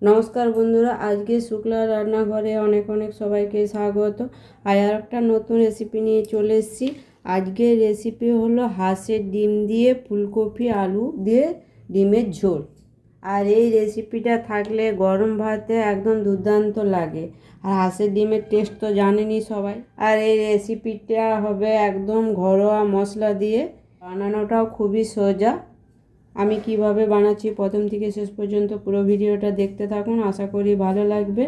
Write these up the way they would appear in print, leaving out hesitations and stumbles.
নমস্কার বন্ধুরা, আজকে শুক্লা রান্নাঘরে অনেক অনেক সবাইকে স্বাগত। আর একটা নতুন রেসিপি নিয়ে চলে এসেছি। আজকের রেসিপি হলো হাঁসের ডিম দিয়ে ফুলকপি আলু দিয়ে ডিমের ঝোল। আর এই রেসিপিটা থাকলে গরম ভাতে একদম দুর্দান্ত লাগে। আর হাঁসের ডিমের টেস্ট তো জানেনই সবাই। আর এই রেসিপিটা হবে একদম ঘরোয়া মশলা দিয়ে, বানানোটাও খুবই সোজা। আমি কিভাবে বানাচ্ছি প্রথম থেকে শেষ পর্যন্ত পুরো ভিডিওটা দেখতে থাকুন, আশা করি ভালো লাগবে।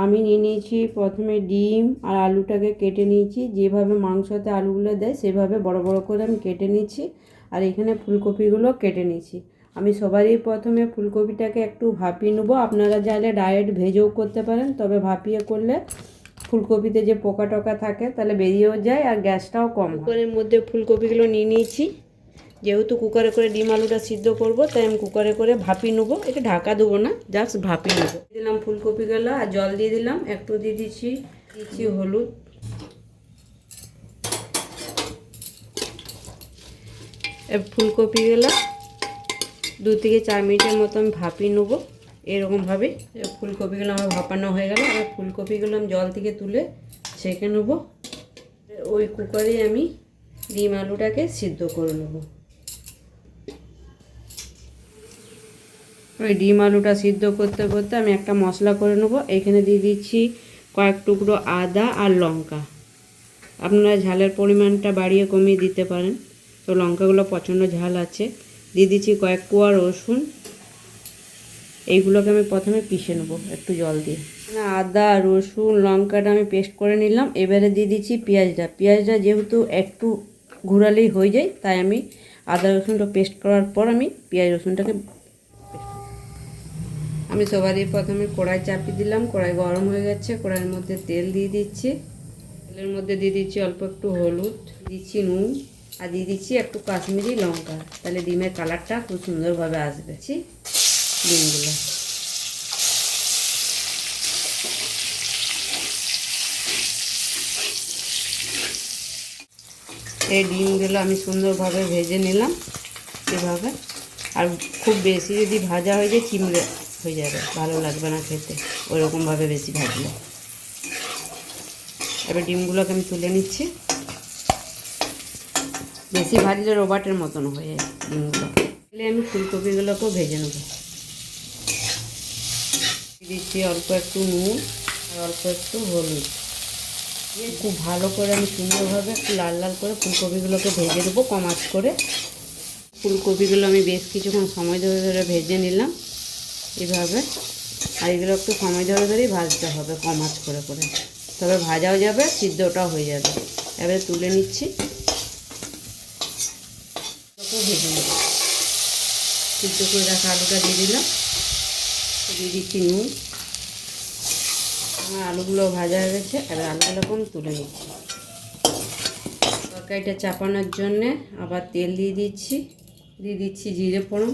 আমি নিয়ে নিয়েছি প্রথমে ডিম আর আলুটাকে কেটে নিয়েছি, যেভাবে মাংসতে আলুগুলো দেয় সেভাবে বড় বড় করে আমি কেটে নিচ্ছি। আর এখানে ফুলকপিগুলো কেটে নিয়েছি। আমি সবারই প্রথমে ফুলকপিটাকে একটু ভাপিয়ে নেবো। আপনারা চাইলে ডাইরেক্ট ভেজেও করতে পারেন, তবে ভাপিয়ে করলে ফুলকপিতে যে পোকা টোকা থাকে তাহলে বেরিয়েও যায় আর গ্যাসটাও কম। কুকারের মধ্যে ফুলকপিগুলো নিয়ে নিয়েছি। যেহেতু কুকারে করে ডিম আলুটা সিদ্ধ করব, তাই আমি কুকারে করে ভাপিয়ে নেবো। এটা ঢাকা দেবো না, জাস্ট ভাপিয়ে নেবো। দিলাম ফুলকপিগুলো আর জল দিয়ে দিলাম, একটু দিয়ে দিচ্ছি হলুদ, ফুলকপিগুলো 2 থেকে 4 মিনিটের মতো আমি ভাপিয়ে নেবো। এরকমভাবে ফুলকপিগুলো আমার ভাপানো হয়ে গেল। আর ফুলকপিগুলো আমি জল থেকে তুলে ছেঁকে নেবো। ওই কুকারে আমি ডিম আলুটাকে সিদ্ধ করে নেবো। ওই ডিম আলুটা সিদ্ধ করতে করতে আমি একটা মশলা করে নেবো। এখানে দিয়ে দিচ্ছি কয়েক টুকরো আদা আর লঙ্কা। আপনারা ঝালের পরিমাণটা বাড়িয়ে কমিয়ে দিতে পারেন, তো লঙ্কাগুলো প্রচণ্ড ঝাল আছে। দিয়ে দিচ্ছি কয়েক কোয়া রসুন। এইগুলোকে আমি প্রথমে পিষে নেবো একটু জল দিয়ে। আদা রসুন লঙ্কাটা আমি পেস্ট করে নিলাম। এবারে দিয়ে দিচ্ছি পেঁয়াজটা যেহেতু একটু ঘোরালেই হয়ে যায়, তাই আমি আদা রসুনটা পেস্ট করার পর আমি পেঁয়াজ রসুনটাকে আমি সবারই প্রথমে কড়াই চাপিয়ে দিলাম। কড়াই গরম হয়ে গেছে, কড়াইয়ের মধ্যে তেল দিয়ে দিচ্ছি। তেলের মধ্যে দিয়ে দিচ্ছি অল্প একটু হলুদ, দিচ্ছি নুন আর দিয়ে দিচ্ছি একটু কাশ্মীরি লঙ্কা, তাহলে ডিমের কালারটা খুব সুন্দরভাবে আসবে। ডিমগুলো এই ডিমগুলো আমি সুন্দরভাবে ভেজে নিলাম এভাবে। আর খুব বেশি যদি ভাজা হয়ে যায় চিমড়ে হয়ে যাবে, ভালো লাগবে না খেতে ওইরকমভাবে বেশি ভাজলে। এবার ডিমগুলোকে আমি তুলে নিচ্ছি। বেশি ভাজলে রোবটের মতন হয়ে যায় ডিমগুলো। তাহলে আমি ফুলকপিগুলোকেও ভেজে নেব। দিচ্ছি অল্প একটু নুন আর অল্প একটু হলুদ দিয়ে খুব ভালো করে আমি সুন্দরভাবে একটু লাল লাল করে ফুলকপিগুলোকে ভেজে দেবো কম আঁচ করে। ফুলকপিগুলো আমি বেশ কিছুক্ষণ সময় ধরে ধরে ভেজে নিলাম এভাবে। আর এগুলো একটু সময় ধরে ধরেই ভাজতে হবে কম আঁচ করে করে, তবে ভাজাও যাবে সিদ্ধটাও হয়ে যাবে। এবারে তুলে নিচ্ছি, ভেজে নেব। সিদ্ধ করে রাখা আলুটা দিয়ে দিলাম, দিয়ে দিচ্ছি নুন। আমার আলুগুলো ভাজা হয়ে গেছে, এবার আলুগুলোকে আমি তুলে নিচ্ছি। তরকারিটা চাপানোর জন্যে আবার তেল দিয়ে দিচ্ছি। দিয়ে দিচ্ছি জিরে ফোড়ন,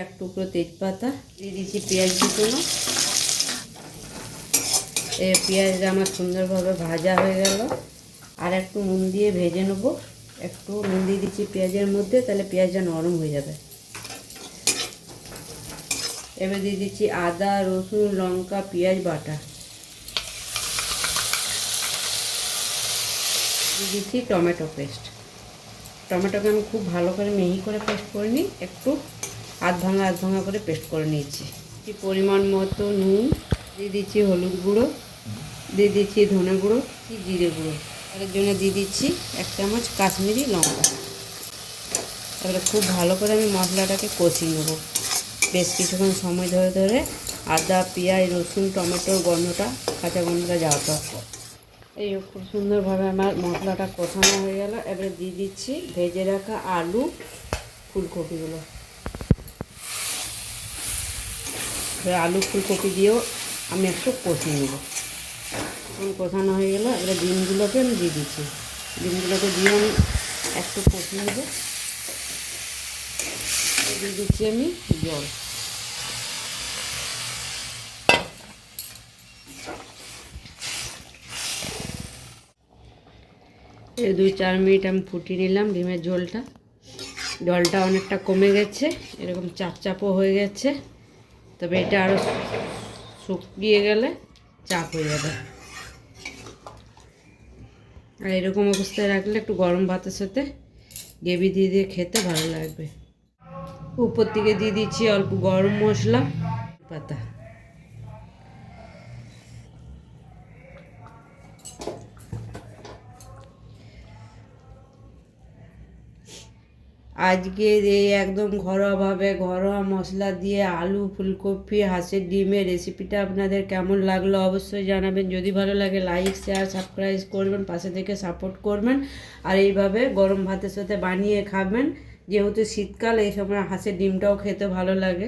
এক টুকরো তেজপাতা, দিয়ে দিচ্ছি পেঁয়াজ কুচনো। এই পেঁয়াজটা আমার সুন্দরভাবে ভাজা হয়ে গেল। আর একটু নুন দিয়ে ভেজে নেব। একটু নুন দিয়ে দিচ্ছি পেঁয়াজের মধ্যে, তাহলে পেঁয়াজটা নরম হয়ে যাবে। এবার দিয়ে দিচ্ছি আদা রসুন লঙ্কা পেঁয়াজ বাটা, দিয়ে দিচ্ছি টমেটো পেস্ট। টমেটোকে আমি খুব ভালো করে মিহি করে পেস্ট করে নিই, একটু আধ ভাঙা করে পেস্ট করে নিচ্ছি। পরিমাণ মতো নুন, দিয়ে দিচ্ছি হলুদ গুঁড়ো, দিয়ে দিচ্ছি ধনে গুঁড়ো, জিরে গুঁড়ো। এর জন্য দিয়ে দিচ্ছি 1 চামচ কাশ্মীরি লঙ্কা। তারপরে খুব ভালো করে আমি মশলাটাকে কষিয়ে নেবো বেশ কিছুক্ষণ সময় ধরে ধরে। আদা পেঁয়াজ রসুন টমেটোর গন্ধটা কাঁচা গন্ধটা যাওয়াটা। এই খুব সুন্দরভাবে আমার মশলাটা কষানো হয়ে গেল। এবারে দিয়ে দিচ্ছি ভেজে রাখা আলু ফুলকপিগুলো। আলু ফুলকপি দিয়েও আমি একটু কষিয়ে নেব। এখন কষানো হয়ে গেল, এবারে ডিমগুলোকে আমি দিয়ে দিচ্ছি। ডিমগুলোকে দিয়ে আমি একটু কষিয়ে নেব। দিয়ে দিচ্ছি আমি জল। এই 2-4 মিনিট আমি ফুটিয়ে নিলাম ডিমের ঝোলটা। জলটা অনেকটা কমে গেছে, এরকম চাপচাপও হয়ে গেছে। তবে এটা আরও শুকিয়ে গেলে চাপ হয়ে যাবে। আর এরকম অবস্থায় রাখলে একটু গরম ভাতের সাথে গ্রেভি দিয়ে দিয়ে খেতে ভালো লাগবে। উপর থেকে দিয়ে দিচ্ছি অল্প গরম মশলা পাতা। আজকের এই একদম ঘরোয়াভাবে ঘরোয়া মশলা দিয়ে আলু ফুলকপি হাঁসের ডিমের রেসিপিটা আপনাদের কেমন লাগলো অবশ্যই জানাবেন। যদি ভালো লাগে লাইক শেয়ার সাবস্ক্রাইব করবেন, পাশে থেকে সাপোর্ট করবেন। আর এইভাবে গরম ভাতের সাথে বানিয়ে খাবেন, যেহেতু শীতকাল এই সময় হাঁসের ডিমটাও খেতে ভালো লাগে।